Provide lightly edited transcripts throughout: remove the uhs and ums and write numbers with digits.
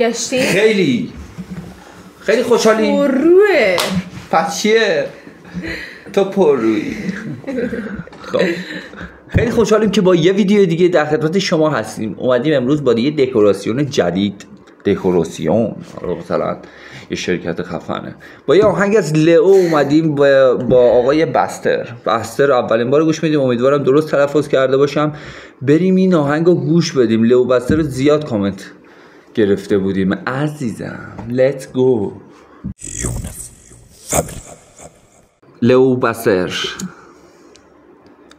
برگشتیم؟ خیلی خوشحالیم. پرروه. پس چیه؟ تو پررویی. خب خیلی خوشحالیم که با یه ویدیو دیگه در خدمت شما هستیم. اومدیم امروز با یه دکوراسیون جدید. مثلا یه شرکت خفنه، با یه آهنگ از لئو اومدیم با آقای بستر اولین بار گوش میدیم. امیدوارم درست تلفظ کرده باشم. بریم این آهنگو گوش بدیم. لئو بستر رو زیاد کامنت گرفته بودیم عزیزم. Let's go. لئو بستر.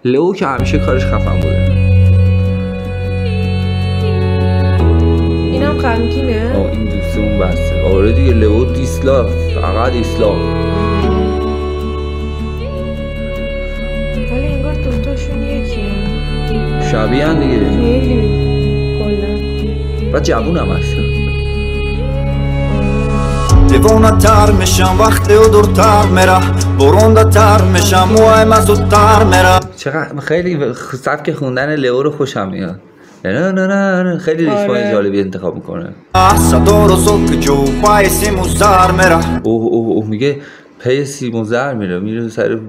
لئو که همیشه کارش خفن بوده. اینم غمگینه؟ این دوستمون بستر. آره دیگه لئو دیسلاف، فقط ایسلاف. ولی انگار دوتاشون یکیه. شبیه هم دیگه. خیلی کلا. و جوون هم هستن. دیوانه‌تر میشم وقتی او دورتر میره، برنده‌تر میشم موهایم از زودتر میره. چقدر خیلی سبک خوندن لئو رو خوشم میاد. نه خیلی ریتمای جالبی انتخاب میکنه. صدا رو زد جو پای سیم و زر میره. اوه میگه پی سیم و زر میره سر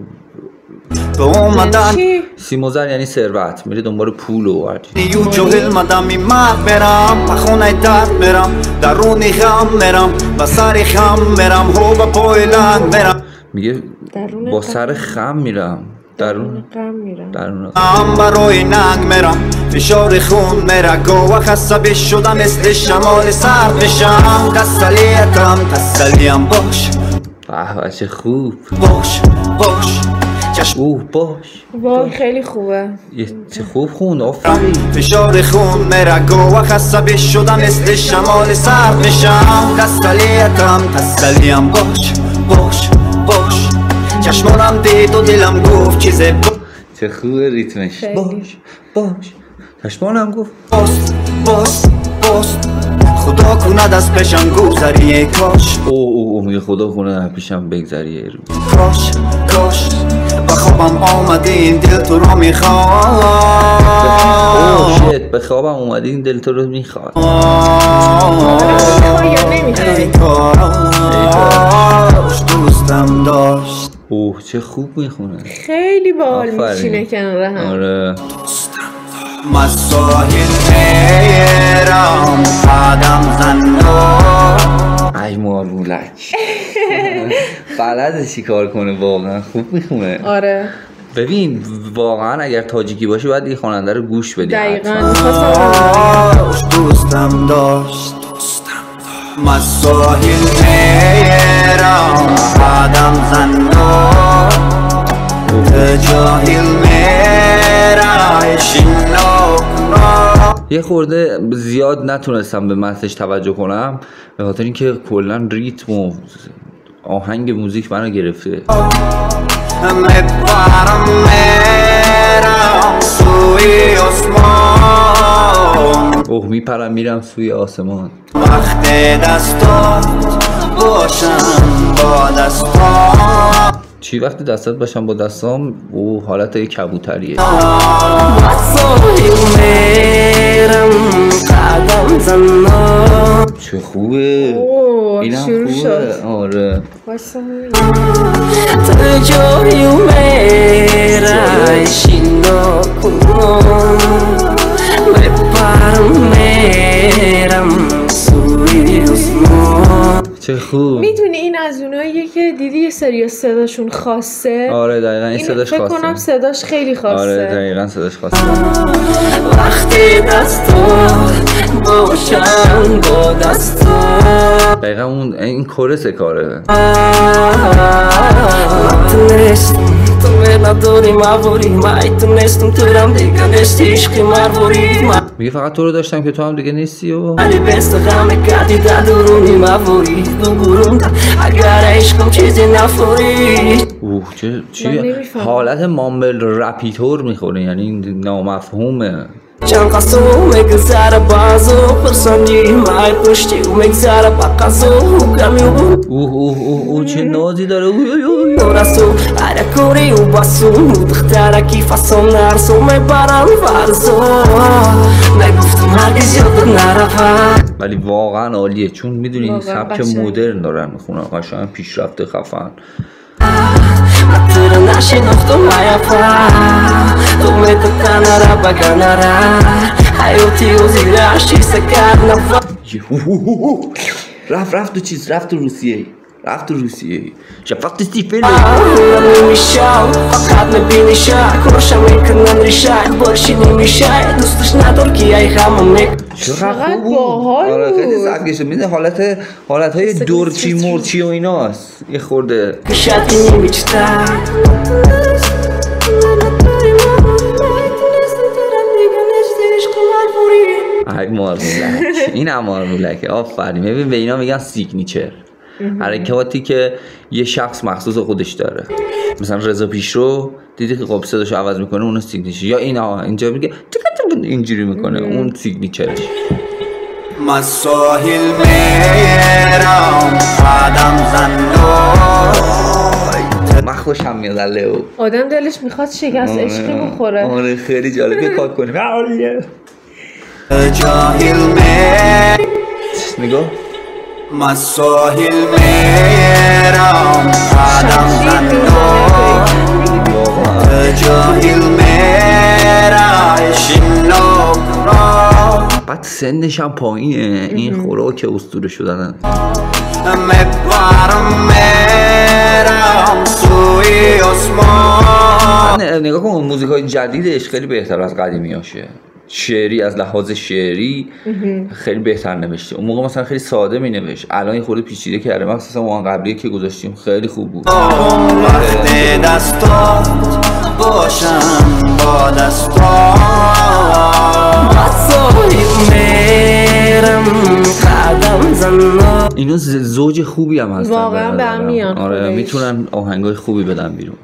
به اومدن سیم و زر یعنی ثروت، میره دنبال پول و هرچی. یو جهل مدام مرد میرم، به خونه درد میرم، درونی غم میرم، با سر خم میرم، هو با پای لنگ میرم. میگه با سر خم میرم، درون غم میرم، من برای ننگ میرم، فشار خون میره، گوه خسته شدم مثل شمال سرد میشم. تسلیم باش به چه خوب. باش باش وای خیلی خوبه. چه خوب خوند. آفرین. فشار خون میره، گوه خسته شدم مثل شمال سرد میشم. تسلیم باش چشمانم دید و دلم گفت چیزه چه خوبه ریتمش. باش چشمانم گفت باش خدا کند از پیشم گذری کاش. میگه خدا کند از پیشم بگذری. کاش به خوابم آمدی این دل تو رو میخواد. به خوابم اومدی این دل تو رو میخواد. دوستم داشت. چه خوب میخونه. خیلی باحال میشینه کنار هم. آره. مساحل میرم قدم زنم. ای مارولک. بلده چی کار کنه واقعا. خوب میخونه. آره. ببین واقعا اگر تاجیکی باشه باید این خواننده رو گوش بدی. دقیقاً. دوستم داشت. مساحل میرم قدم زنم، جاهل میرم شنو. یه خورده زیاد نتونستم به متنش توجه کنم به خاطر اینکه کلا ریتم و آهنگ موزیک منو گرفته. میپرم میرم سوی آسمان. وقت دستات باشم با دستام. چی وقت دستات باشم با دستام؟ حالت یه کبوتریه. چه خوبه. اینم خوبه. آره. چه خوب. میدونی این از اوناییه که دیدی یه سری صداشون خاصه. آره دقیقا این صداش خاصه. فکر کنم صداش خیلی خاصه. آره دقیقا صداش خاصه. وقتی دستات باشم با دستات. دقیقا این کورس کاره. میگه فقط تو رو داشتم که تو هم دیگه نیستی و چه حالت مامبل رپیتور میخوره، یعنی نامفهومه. چند قصو مگذره بازو پرسانی مای پشتی و مگذره بقصو کمیو چه نازی داره. دورستو عرکوری و باسو دختره کیفاسم نرسو میبرم فرزو نگفتم هرگز یاد نرفت. ولی واقعا عالیه چون میدونی این واقعا سبک قشنگ. مدرن دارن میخونن قشنگ پیشرفته خفن Matera nashinokhto mayafa Tumeta tanara baganara Hayoti uzirashi sakarna رفت تو چیز رفت تو روسیه شفقت استیفله نمیشم فقط نبینی شک روشم میکنن ریشک باشی نمیشه دوستش ندار که ای همه چقدر باحال آره خیلی بود. سبکشه میده حالتهای دورچی مرچی و ایناست یه خورده میشتی نمیچتر ای مارمولک این هم مارمولکه آفرین ببین به اینا میگن سیگنیچر حرکاتی که یه شخص مخصوص خودش داره مثلا رضا پیشرو دیدی که خب صداشو عوض میکنه اون سیگنیچر یا اینا اینجا میگه اینجوری میکنه اون سیگنیچرش من ساحل میرم قدم زندان من خوشم میاد از لئو آدم دلش میخواد شکست عشقی بخوره. آره خیلی جالبه کار کنیم جاهل میرم نگاه من ساحل میرم قدم زندان جاهل میرم شنوک را بعد سنش هم پایینه این خوراک اسطوره شدن میپرم میرم سوی آسمان نگاه کن موزیکای جدیدش خیلی بهتر از قدیمیاشه شعری از لحاظ شعری خیلی بهتر نوشته اون موقع مثلا خیلی ساده می نوشت الان خورده پیچیده کرده مخصوصا اون قبلی که گذاشتیم خیلی خوب بود وقتی دستات باشم با دستات اینا زوج خوبی هم هستن واقعا به هم میان آره خودش. میتونن آهنگای خوبی بدن بیرون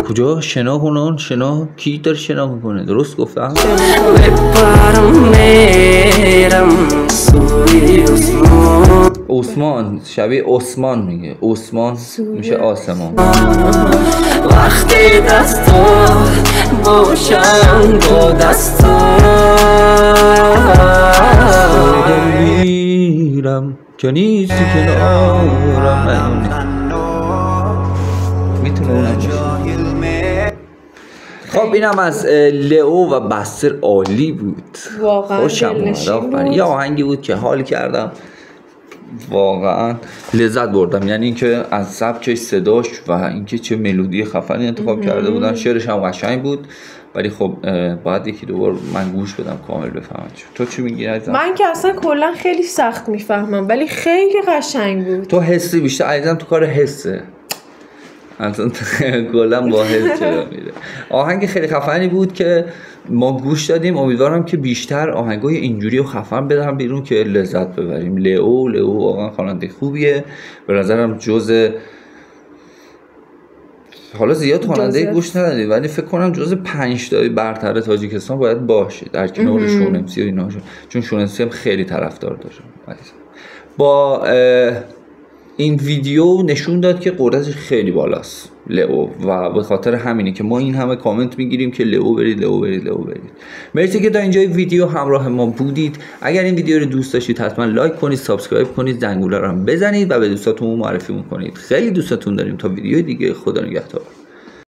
کجا شنا کنن شنا کی داره شنا میکنه درست گفتم عثمان شبیه عثمان میگه عثمان میشه آسمان وقتی دستات باشم با دستات میرم که نیستی کنارم میتونه اونم باشه خب اینم از لئو و بستر عالی بود واقعا خوشم دلنشین اومد بود. یه آهنگی بود که حال کردم واقعا لذت بردم یعنی اینکه از سبکش صداش و اینکه چه ملودی خفنی انتخاب کرده بودن شعرش هم قشنگ بود ولی خب باید یکی دوبار من گوش بدم کامل بفهمم تو چی میگی عزیزم من که اصلا کلا خیلی سخت میفهمم ولی خیلی قشنگ بود. تو حسی بیشتر عزیزم تو کار حسه اصلا کلا با حس چرا میره آهنگ خیلی خفنی بود که ما گوش دادیم امیدوارم که بیشتر آهنگای اینجوری و خفن بدن بیرون که لذت ببریم لئو واقعا خواننده خوبیه به نظرم جز حالا زیاد خواننده گوش ندادیم ولی فکر کنم جز 5 تای برتر تاجیکستان باید باشه در کنار شونمسی و اینا چون شونمسی هم خیلی طرفدار داره با این ویدیو نشون داد که قدرتش خیلی بالاست لئو و به خاطر همینه که ما این همه کامنت میگیریم که لئو برید. مرسی که تا اینجای ویدیو همراه ما بودید. اگر این ویدیو رو دوست داشتید حتما لایک کنید، سابسکرایب کنید، زنگوله رو هم بزنید و به دوستاتون معرفی کنید. خیلی دوستتون داریم. تا ویدیو دیگه، خدا نگهدار.